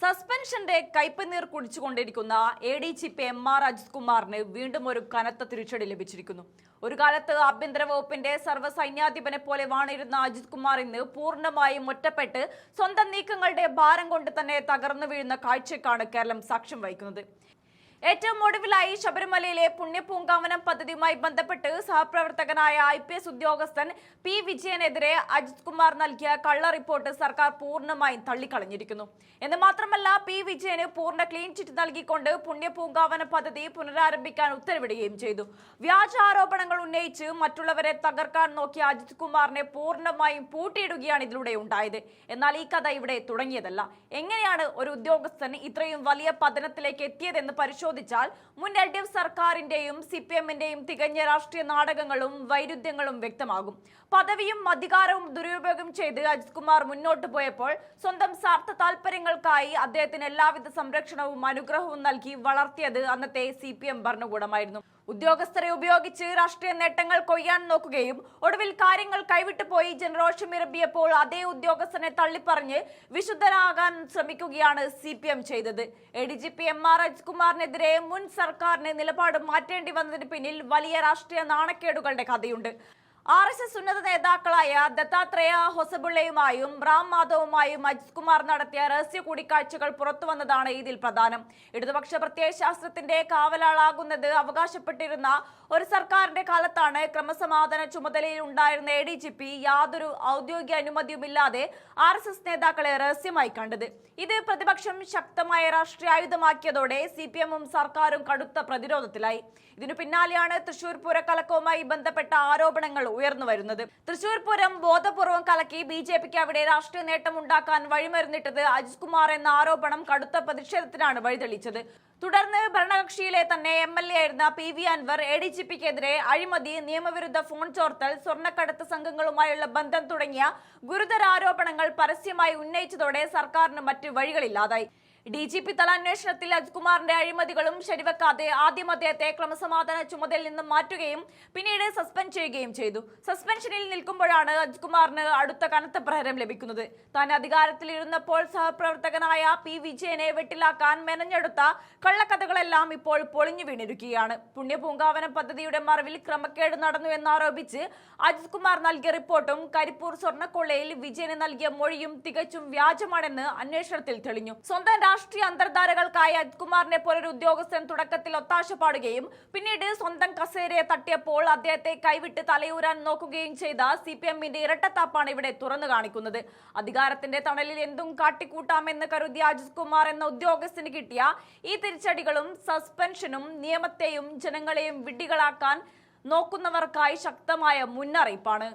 സസ്പെൻഷന്റെ കയ്പനീർ കുടിച്ചുകൊണ്ടിരിക്കുന്ന ADGP MR Ajith കുമാറിന് വീണ്ടും ഒരു കനത്ത തിരിച്ചടി ലഭിച്ചിരിക്കുന്നു. ഒരു കാലത്ത് ആഭ്യന്തര വകുപ്പിന്റെ സർവ്വസൈന്യാധിപനെ പോലെ വാണിരുന്ന അജിത് കുമാർ ഇന്ന് പൂർണ്ണമായും ഒറ്റപ്പെട്ട് സ്വന്തം നീക്കങ്ങളുടെ ഭാരം കൊണ്ട് തന്നെ തകർന്നു വീഴുന്ന കാഴ്ചയ്ക്കാണ് കേരളം സാക്ഷ്യം വഹിക്കുന്നത്. ഏറ്റവും ഒടുവിലായി ശബരിമലയിലെ പുണ്യപൂങ്കാവനം പദ്ധതിയുമായി ബന്ധപ്പെട്ട് സഹപ്രവർത്തകനായ IPS ഉദ്യോഗസ്ഥൻ P. വിജയനെതിരെ അജിത് കുമാർ നൽകിയ കള്ള റിപ്പോർട്ട് സർക്കാർ പൂർണ്ണമായും തള്ളിക്കളഞ്ഞിരിക്കുന്നു. എന്ന് മാത്രമല്ല, P. വിജയന് പൂർണ്ണ ക്ലീൻ ചിറ്റ് നൽകിക്കൊണ്ട് പുണ്യപൂങ്കാവന പദ്ധതി പുനരാരംഭിക്കാൻ ഉത്തരവിടുകയും ചെയ്തു. വ്യാജ ആരോപണങ്ങൾ ഉന്നയിച്ച് മറ്റുള്ളവരെ തകർക്കാൻ നോക്കിയ അജിത് കുമാറിനെ പൂർണ്ണമായും പൂട്ടിയിടുകയാണ് ഇതിലൂടെ ഉണ്ടായത്. എന്നാൽ ഈ കഥ ഇവിടെ തുടങ്ങിയതല്ല. എങ്ങനെയാണ് ഒരു ഉദ്യോഗസ്ഥൻ ഇത്രയും വലിയ പതനത്തിലേക്ക് എത്തിയതെന്ന് പരിശോധിച്ചാൽ മുൻ LDF സർക്കാരിന്റെയും CPMന്റെയും തികഞ്ഞ രാഷ്ട്രീയ നാടകങ്ങളും വൈരുദ്ധ്യങ്ങളും വ്യക്തമാകും. പദവിയും അധികാരവും ദുരുപയോഗം ചെയ്ത് അജിത് കുമാർ മുന്നോട്ട് പോയപ്പോൾ സ്വന്തം സ്വാർത്ഥ താല്പര്യങ്ങൾക്കായി അദ്ദേഹത്തിന് എല്ലാവിധ സംരക്ഷണവും അനുഗ്രഹവും നൽകി വളർത്തിയത് അന്നത്തെ CPM ഭരണകൂടമായിരുന്നു. ഉദ്യോഗസ്ഥരെ ഉപയോഗിച്ച് രാഷ്ട്രീയ നേട്ടങ്ങൾ കൊയ്യാൻ നോക്കുകയും ഒടുവിൽ കാര്യങ്ങൾ കൈവിട്ടു പോയി ജനരോഷമിരമ്പിയപ്പോൾ അതേ ഉദ്യോഗസ്ഥനെ തള്ളിപ്പറഞ്ഞ് വിശുദ്ധനാകാൻ ശ്രമിക്കുകയാണ് CPM ചെയ്തത്. ADGP MR അജിത് കുമാറിനെതിരെ മുൻ സർക്കാരിന് നിലപാട് മാറ്റേണ്ടി വന്നതിന് പിന്നിൽ വലിയ രാഷ്ട്രീയ നാണക്കേടുകളുടെ കഥയുണ്ട്. RSS ഉന്നത നേതാക്കളായ ദത്താത്രേയ ഹൊസബുള്ളയുമായും റാം മാധവുമായും അജിത് കുമാർ നടത്തിയ രഹസ്യ കൂടിക്കാഴ്ചകൾ പുറത്തു വന്നതാണ് ഇതിൽ പ്രധാനം. ഇടതുപക്ഷ പ്രത്യയശാസ്ത്രത്തിന്റെ കാവലാളാകുന്നത് അവകാശപ്പെട്ടിരുന്ന ഒരു സർക്കാരിന്റെ കാലത്താണ് ക്രമസമാധാന ചുമതലയിൽ ഉണ്ടായിരുന്ന ADGP യാതൊരു ഔദ്യോഗിക അനുമതിയുമില്ലാതെ RSS നേതാക്കളെ രഹസ്യമായി കണ്ടത്. ഇത് പ്രതിപക്ഷം ശക്തമായ രാഷ്ട്രീയ ആയുധമാക്കിയതോടെ CPMും സർക്കാരും കടുത്ത പ്രതിരോധത്തിലായി. ഇതിനു പിന്നാലെയാണ് തൃശൂർ പൂരക്കലക്കവുമായി ബന്ധപ്പെട്ട ആരോപണങ്ങൾ ഉയർന്നു വരുന്നത്. തൃശൂർ പൂരം ബോധപൂർവം കലക്കി BJPക്ക് അവിടെ രാഷ്ട്രീയ നേട്ടം ഉണ്ടാക്കാൻ വഴിമരുന്നിട്ടത് അജിത് കുമാർ എന്ന ആരോപണം കടുത്ത പ്രതിഷേധത്തിനാണ് വഴിതെളിച്ചത്. തുടർന്ന് ഭരണകക്ഷിയിലെ തന്നെ MLA ആയിരുന്ന PV അൻവർ ADGPക്കെതിരെ അഴിമതി, നിയമവിരുദ്ധ ഫോൺ ചോർത്തൽ, സ്വർണ്ണക്കടത്ത് സംഘങ്ങളുമായുള്ള ബന്ധം തുടങ്ങിയ ഗുരുതര ആരോപണങ്ങൾ പരസ്യമായി ഉന്നയിച്ചതോടെ സർക്കാരിന് മറ്റ് വഴികളില്ലാതായി. DGP തല അന്വേഷണത്തിൽ അജിത് കുമാറിന്റെ അഴിമതികളും ശരിവെക്കാതെ ആദ്യം അദ്ദേഹത്തെ ക്രമസമാധാന ചുമതലയിൽ നിന്നും മാറ്റുകയും പിന്നീട് സസ്പെൻഡ് ചെയ്യുകയും ചെയ്തു. സസ്പെൻഷനിൽ നിൽക്കുമ്പോഴാണ് അജിത് കുമാറിന് അടുത്ത കനത്ത പ്രഹരം ലഭിക്കുന്നത്. താൻ അധികാരത്തിലിരുന്നപ്പോൾ സഹപ്രവർത്തകനായ P. വിജയനെ വെട്ടിലാക്കാൻ മെനഞ്ഞെടുത്ത കള്ളക്കഥകളെല്ലാം ഇപ്പോൾ പൊളിഞ്ഞു വീണിരിക്കുകയാണ്. പുണ്യപൂങ്കാവന പദ്ധതിയുടെ മറവിൽ ക്രമക്കേട് നടന്നു എന്നാരോപിച്ച് അജിത് കുമാർ നൽകിയ റിപ്പോർട്ടും കരിപ്പൂർ സ്വർണ്ണക്കൊള്ളയിൽ വിജയന് നൽകിയ മൊഴിയും തികച്ചും വ്യാജമാണെന്ന് അന്വേഷണത്തിൽ തെളിഞ്ഞു. സ്വന്തം രാഷ്ട്രീയ അന്തർധാരകൾക്കായി അജിത് കുമാറിനെ പോലൊരു ഉദ്യോഗസ്ഥൻ തുടക്കത്തിൽ ഒത്താശ പാടുകയും പിന്നീട് സ്വന്തം കസേരയെ തട്ടിയപ്പോൾ അദ്ദേഹത്തെ കൈവിട്ട് തലയൂരാൻ നോക്കുകയും ചെയ്ത CPMന്റെ ഇരട്ടത്താപ്പാണ് ഇവിടെ തുറന്നു കാണിക്കുന്നത്. അധികാരത്തിന്റെ തണലിൽ എന്തും കാട്ടിക്കൂട്ടാമെന്ന് കരുതിയ അജിത് കുമാർ എന്ന ഉദ്യോഗസ്ഥന് കിട്ടിയ ഈ തിരിച്ചടികളും സസ്പെൻഷനും നിയമത്തെയും ജനങ്ങളെയും വിഡ്ഢികളാക്കാൻ നോക്കുന്നവർക്കായി ശക്തമായ മുന്നറിയിപ്പാണ്.